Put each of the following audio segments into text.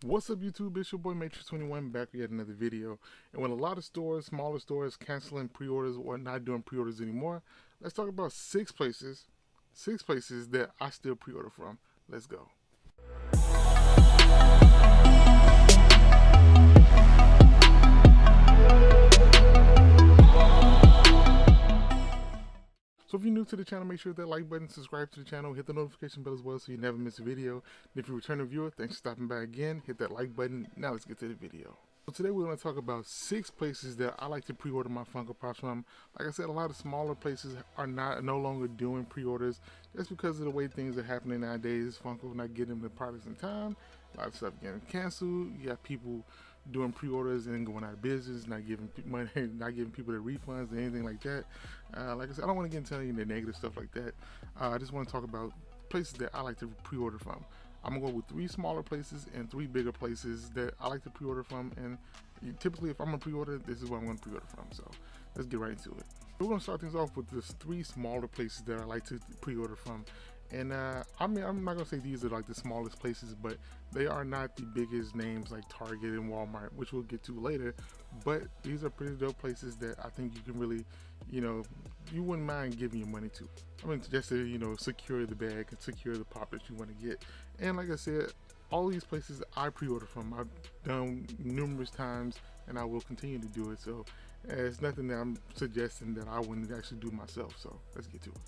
What's up YouTube, it's your boy M8trix21 back with yet another video. And when a lot of stores, smaller stores, canceling pre-orders or not doing pre-orders anymore, let's talk about six places that I still pre-order from. Let's go. So if you're new to the channel, make sure to hit that like button, subscribe to the channel, hit the notification bell as well so you never miss a video. And if you're a returning viewer, thanks for stopping by again. Hit that like button. Now let's get to the video. So today we're going to talk about 6 places that I like to pre-order my Funko Pops from. Like I said, a lot of smaller places are no longer doing pre-orders just because of the way things are happening nowadays. Funko not getting the products in time, a lot of stuff getting canceled. You got people doing pre-orders and going out of business, not giving money, not giving people their refunds or anything like that. Like I said, I don't want to get into any of the negative stuff like that. I just want to talk about places that I like to pre-order from. I'm gonna go with 3 smaller places and 3 bigger places that I like to pre-order from. And typically, if I'm gonna pre-order, this is what I'm gonna pre-order from. So let's get right into it. We're gonna start things off with just 3 smaller places that I like to pre-order from. And I mean, I'm not gonna say these are like the smallest places, but they are not the biggest names like Target and Walmart, which we'll get to later. But these are pretty dope places that I think you can really, you wouldn't mind giving your money to. I mean, just to, secure the bag and secure the pop that you want to get. And like I said, all these places I pre-order from. I've done numerous times, and I will continue to do it. So it's nothing that I'm suggesting that I wouldn't actually do myself. So let's get to it.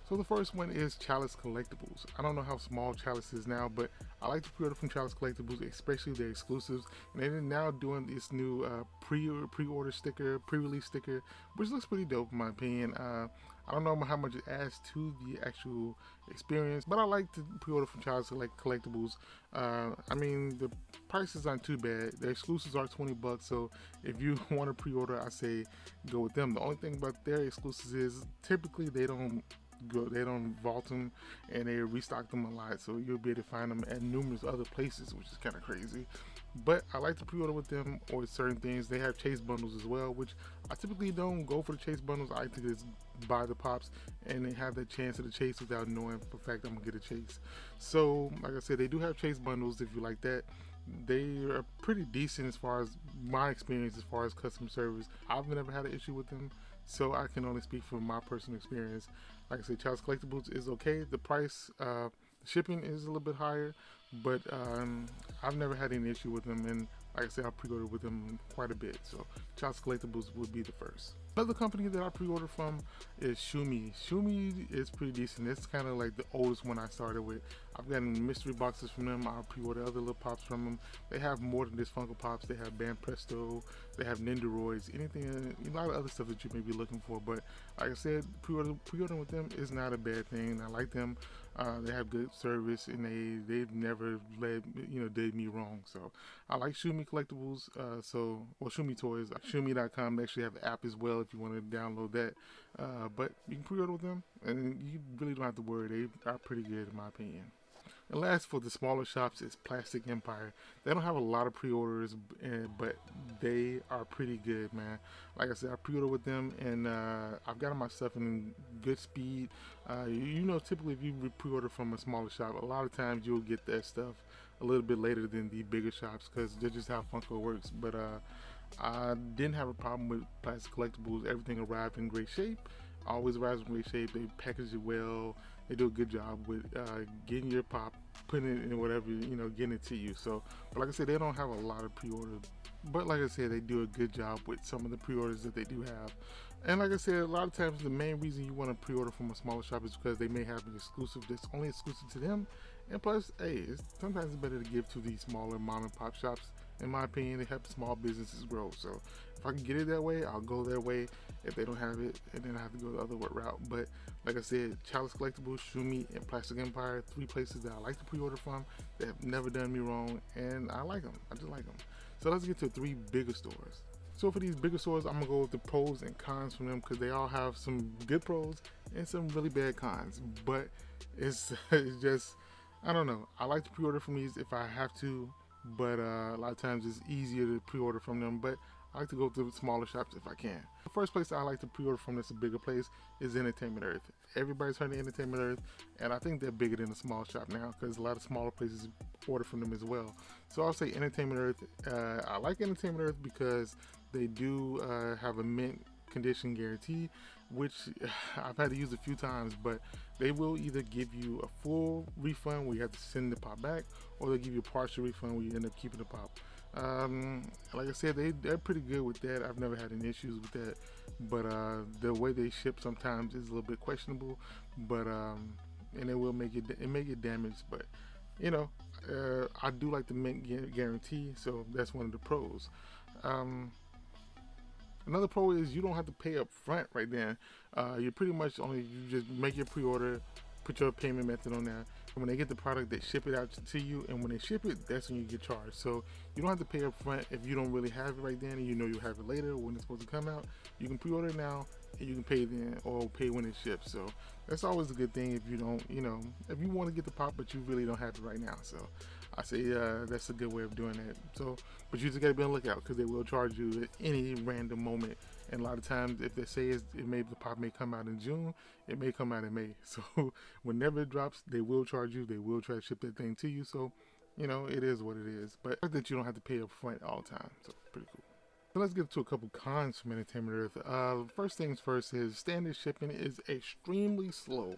So the first one is Chalice Collectibles. I don't know how small Chalice is now, but I like to pre-order from Chalice Collectibles, especially their exclusives. And they're now doing this new pre-order sticker, pre-release sticker, which looks pretty dope in my opinion. I don't know how much it adds to the actual experience, but I like to pre-order from Chalice Collectibles. I mean, the prices aren't too bad. The exclusives are $20, so if you want to pre-order, I say go with them. The only thing about their exclusives is typically they don't vault them and they restock them a lot, so you'll be able to find them at numerous other places, which is kind of crazy. But I like to pre-order with them or certain things. They have chase bundles as well, which I typically don't go for the chase bundles. I like to just buy the pops and they have the chance of the chase without knowing for a fact I'm gonna get a chase. So like I said, they do have chase bundles if you like that. They are pretty decent as far as my experience, as far as customer service. I've never had an issue with them, so I can only speak from my personal experience. Like I said, Chalice Collectibles is okay. The price, shipping is a little bit higher, but I've never had any issue with them. And like I said, I pre-ordered with them quite a bit. So Chalice Collectibles would be the first. Another company that I pre-order from is Shumi. Shumi is pretty decent. It's kind of like the oldest one I started with. I've gotten mystery boxes from them. I'll pre-order other little pops from them. They have more than just Funko Pops. They have Band Presto. They have Nindoroids. Anything, a lot of other stuff that you may be looking for. But like I said, pre-ordering with them is not a bad thing. I like them. They have good service, and they've never did me wrong. So I like Shumi Collectibles. Shumi Toys. Shumi.com. They actually have an app as well if you want to download that. But you can pre-order with them, and you really don't have to worry. They are pretty good in my opinion. And last, for the smaller shops, is Plastic Empire. They don't have a lot of pre-orders, but they are pretty good, man. Like I said, I pre-order with them, and I've gotten my stuff in good speed. Typically if you pre-order from a smaller shop, a lot of times you'll get that stuff a little bit later than the bigger shops, because that's just how Funko works. But I didn't have a problem with Plastic Collectibles. Everything arrived in great shape. Always arrives in great shape. They package it well. They do a good job with getting your pop, putting it in whatever, getting it to you. So, but like I said, they don't have a lot of pre-orders. But like I said, they do a good job with some of the pre-orders that they do have. And like I said, a lot of times the main reason you want to pre-order from a smaller shop is because they may have an exclusive that's only exclusive to them. And plus, hey, sometimes it's better to give to these smaller mom and pop shops. In my opinion, they help small businesses grow. So if I can get it that way, I'll go that way. If they don't have it, and then I have to go the other route. But like I said, Chalice Collectibles, Shumi, and Plastic Empire, 3 places that I like to pre-order from. They have never done me wrong, and I like them. I just like them. So let's get to 3 bigger stores. So for these bigger stores, I'm gonna go with the pros and cons from them, because they all have some good pros and some really bad cons. But it's just, I don't know. I like to pre-order from these if I have to, but a lot of times it's easier to pre-order from them. But I like to go to smaller shops if I can. The first place I like to pre-order from that's a bigger place is Entertainment Earth. Everybody's heard of Entertainment Earth, and I think they're bigger than a small shop now because a lot of smaller places order from them as well. So I'll say Entertainment Earth. I like Entertainment Earth because they do have a mint condition guarantee, which I've had to use a few times, but they will either give you a full refund where you have to send the pop back, or they'll give you a partial refund where you end up keeping the pop. Like I said, they're pretty good with that. I've never had any issues with that, but the way they ship sometimes is a little bit questionable, but and it will make it damaged, but you know, I do like the mint guarantee, so that's one of the pros. Another pro is you don't have to pay up front right then. You pretty much you just make your pre-order, put your payment method on there, and when they get the product, they ship it out to you, and when they ship it, that's when you get charged. So you don't have to pay up front if you don't really have it right then, and you know you'll have it later when it's supposed to come out. You can pre-order it now, and you can pay then, or pay when it ships. So that's always a good thing if you don't, if you want to get the pop, but you really don't have it right now. So I say that's a good way of doing that. So, but you just gotta be on the lookout because they will charge you at any random moment. And a lot of times, if they say the pop may come out in June, it may come out in May. So whenever it drops, they will charge you. They will try to ship that thing to you. So, it is what it is. But I like that you don't have to pay up front all the time. So pretty cool. So let's get to a couple cons from Entertainment Earth. First things first is standard shipping is extremely slow.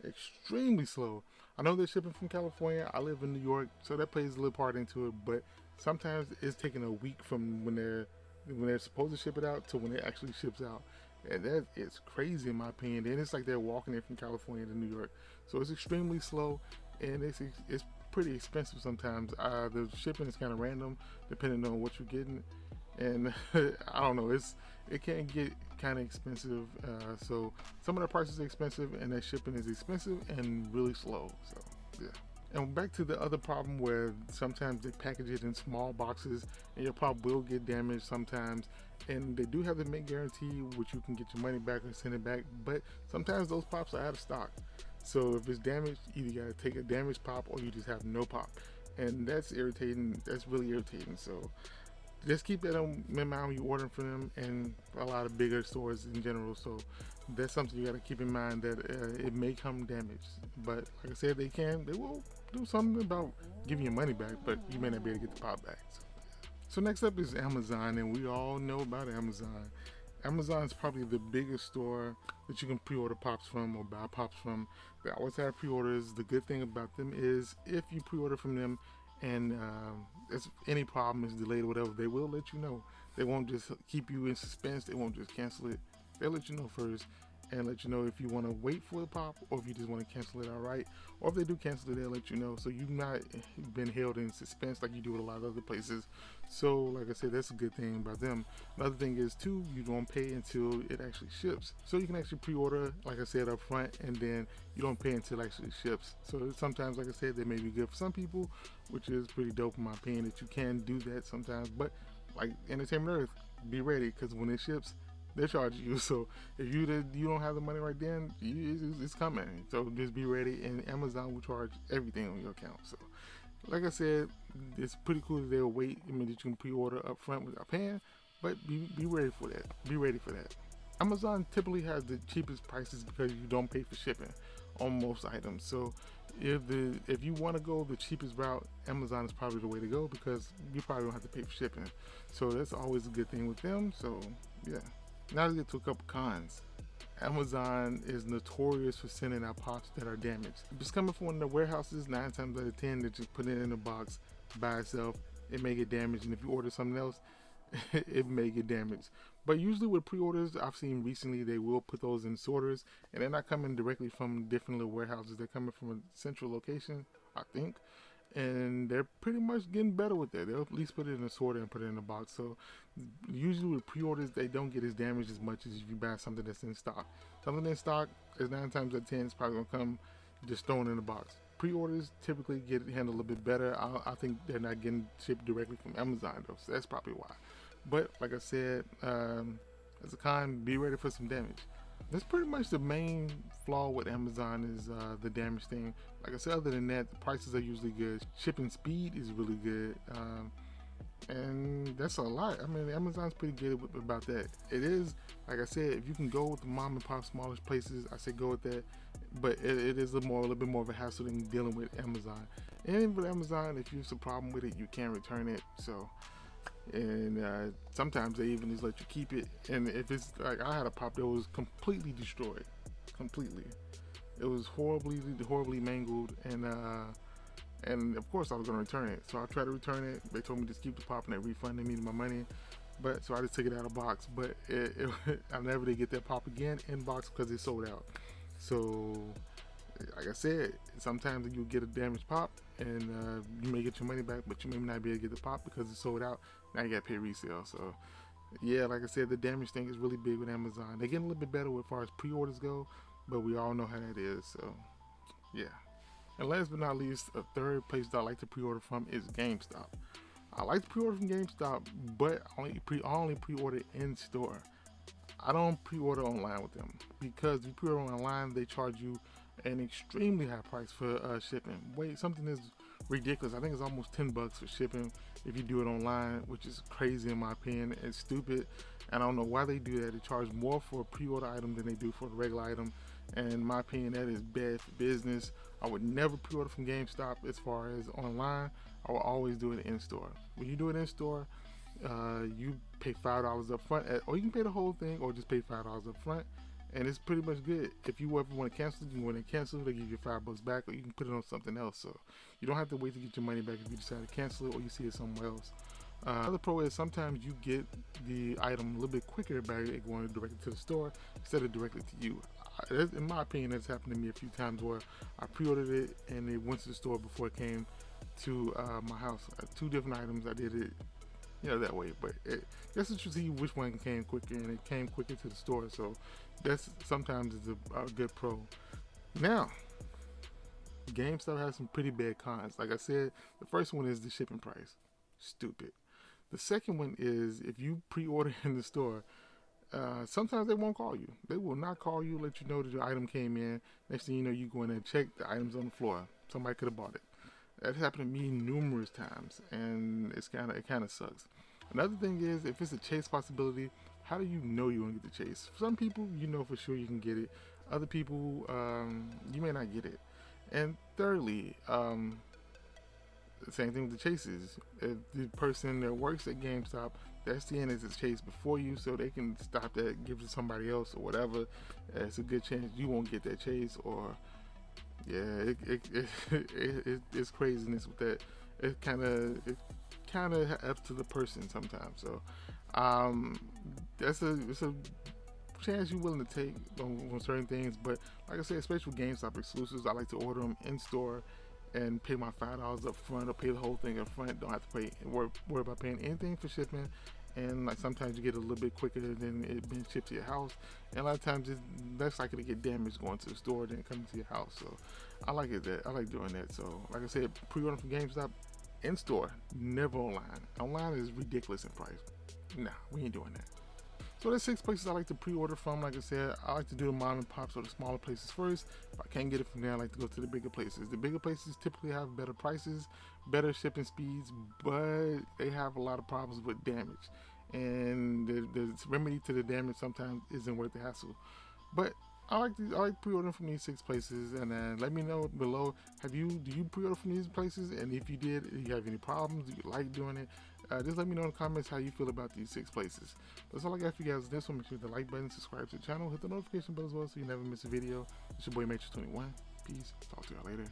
Extremely slow. I know they're shipping from California. I live in New York, so that plays a little part into it. But sometimes it's taking a week from when they're supposed to ship it out to when it actually ships out, and that is crazy in my opinion. And it's like they're walking it from California to New York, so it's extremely slow, and it's pretty expensive sometimes. The shipping is kind of random depending on what you're getting, and I don't know, it can get kind of expensive. So some of the prices are expensive, and that shipping is expensive and really slow. So yeah. And back to the other problem where sometimes they package it in small boxes and your pop will get damaged sometimes. And they do have the mint guarantee, which you can get your money back or send it back, but sometimes those pops are out of stock. So if it's damaged, either you gotta take a damaged pop or you just have no pop. And that's irritating, that's really irritating. So just keep that in mind when you're ordering from them, and a lot of bigger stores in general. So that's something you got to keep in mind, that it may come damaged. But like I said, they will do something about giving your money back, but you may not be able to get the pop back. So next up is Amazon, and we all know about Amazon. Amazon is probably the biggest store that you can pre-order pops from or buy pops from. They always have pre-orders. The good thing about them is if you pre-order from them and if any problem is delayed or whatever, they will let you know. They won't just keep you in suspense. They won't just cancel it. They'll let you know first and let you know if you want to wait for the pop or if you just want to cancel it outright. Or if they do cancel it, they'll let you know, so you've not been held in suspense like you do at a lot of other places. So like I said, that's a good thing about them. Another thing is too, you don't pay until it actually ships. So you can actually pre-order, like I said, up front, and then you don't pay until it actually ships. So sometimes, like I said, they may be good for some people, which is pretty dope in my opinion, that you can do that sometimes. But like Entertainment Earth, be ready, because when it ships, they're charging you. So if you don't have the money right then, it's coming. So just be ready, and Amazon will charge everything on your account. So like I said, it's pretty cool that they'll wait. I mean, that you can pre-order up front without paying, but be ready for that. Be ready for that. Amazon typically has the cheapest prices because you don't pay for shipping on most items. So if you want to go the cheapest route, Amazon is probably the way to go because you probably don't have to pay for shipping. So that's always a good thing with them. So yeah. Now let's get to a couple cons. Amazon is notorious for sending out pops that are damaged. If it's coming from one of the warehouses, 9 times out of 10, they just put it in a box by itself. It may get damaged, and if you order something else, it may get damaged. But usually with pre-orders, I've seen recently they will put those in sorters, and they're not coming directly from different little warehouses. They're coming from a central location, I think. And they're pretty much getting better with that. They'll at least put it in a sorter and put it in a box. So usually with pre-orders, they don't get as damaged as much as if you buy something that's in stock. Something in stock is 9 times out of 10, it's probably gonna come just thrown in a box. Pre-orders typically get handled a little bit better. I think they're not getting shipped directly from Amazon though, so that's probably why. But like I said, as a con, be ready for some damage. That's pretty much the main flaw with Amazon is the damage thing. Like I said, other than that, the prices are usually good. Shipping speed is really good. And that's a lot. I mean, Amazon's pretty good about that. It is, like I said, if you can go with the mom and pop smallish places, I say go with that. But it is a little bit more of a hassle than dealing with Amazon. And with Amazon, if there's a problem with it, you can't return it. So, and sometimes they even just let you keep it. And if it's like, I had a pop that was completely destroyed, completely. It was horribly mangled, and of course I was gonna return it. So I tried to return it. They told me just keep the pop, and they refunded me my money. But so I just took it out of box. But I never did get that pop again in box because it sold out. So like I said, sometimes you get a damaged pop, and you may get your money back, but you may not be able to get the pop because it's sold out. Now you got to pay resale. So yeah, like I said, the damage thing is really big with Amazon. They're getting a little bit better as far as pre-orders go, but we all know how that is. So yeah. And last but not least, a third place that I like to pre-order from is GameStop. I like to pre-order from GameStop, but I only pre-order in store. I don't pre-order online with them because if you pre-order online, they charge you an extremely high price for shipping. Wait, something is ridiculous. I think it's almost $10 for shipping if you do it online, which is crazy in my opinion. It's stupid, and I don't know why they do that. They charge more for a pre-order item than they do for the regular item. And in my opinion, that is bad for business. I would never pre-order from GameStop as far as online. I will always do it in store. When you do it in store, you pay $5 up front, or you can pay the whole thing, or just pay $5 up front, and it's pretty much good. If you ever want to cancel it, you can go in and cancel it. They give you $5 back, or you can put it on something else. So you don't have to wait to get your money back if you decide to cancel it or you see it somewhere else. Another pro is sometimes you get the item a little bit quicker by going directly to the store instead of directly to you. In my opinion, that's happened to me a few times where I pre-ordered it and it went to the store before it came to my house. 2 different items I did it, that way. But that's just to see which one came quicker, and it came quicker to the store. So that's sometimes is a good pro. Now, GameStop has some pretty bad cons. Like I said, the first one is the shipping price. Stupid. The second one is if you pre-order in the store, sometimes they won't call you. They will not call you, let you know that your item came in. Next thing you know, you go in and check the items on the floor. Somebody could have bought it. That happened to me numerous times, and it kind of sucks. Another thing is, if it's a chase possibility, how do you know you're gonna get the chase? For some people, you know for sure you can get it. Other people, you may not get it. And thirdly, the same thing with the chases. If the person that works at GameStop, that's the end is the chase before you, so they can stop that, give it to somebody else or whatever. It's a good chance you won't get that chase. Or yeah, it's craziness with that. It kind of up to the person sometimes. So it's a chance you're willing to take on certain things. But like I said, especially with GameStop exclusives, I like to order them in store and pay my $5 up front, or pay the whole thing up front. Don't have to worry about paying anything for shipping. And like sometimes you get a little bit quicker than it being shipped to your house, and a lot of times it's less likely to get damaged going to the store than coming to your house. So I like I like doing that. So like I said, pre-order from GameStop in store, never online. Online is ridiculous in price. Nah, we ain't doing that. So there's 6 places I like to pre-order from. Like I said, I like to do the mom and pops or the smaller places first. If I can't get it from there, I like to go to the bigger places. The bigger places typically have better prices, better shipping speeds, but they have a lot of problems with damage. And the remedy to the damage sometimes isn't worth the hassle. But I like pre-ordering from these 6 places, and let me know below. Do you pre-order from these places? And if you did, do you have any problems? Do you like doing it? Just let me know in the comments how you feel about these 6 places. That's all I got for you guys. This one, make sure to hit the like button, subscribe to the channel, hit the notification bell as well so you never miss a video. It's your boy M8trix21. Peace. Talk to y'all later.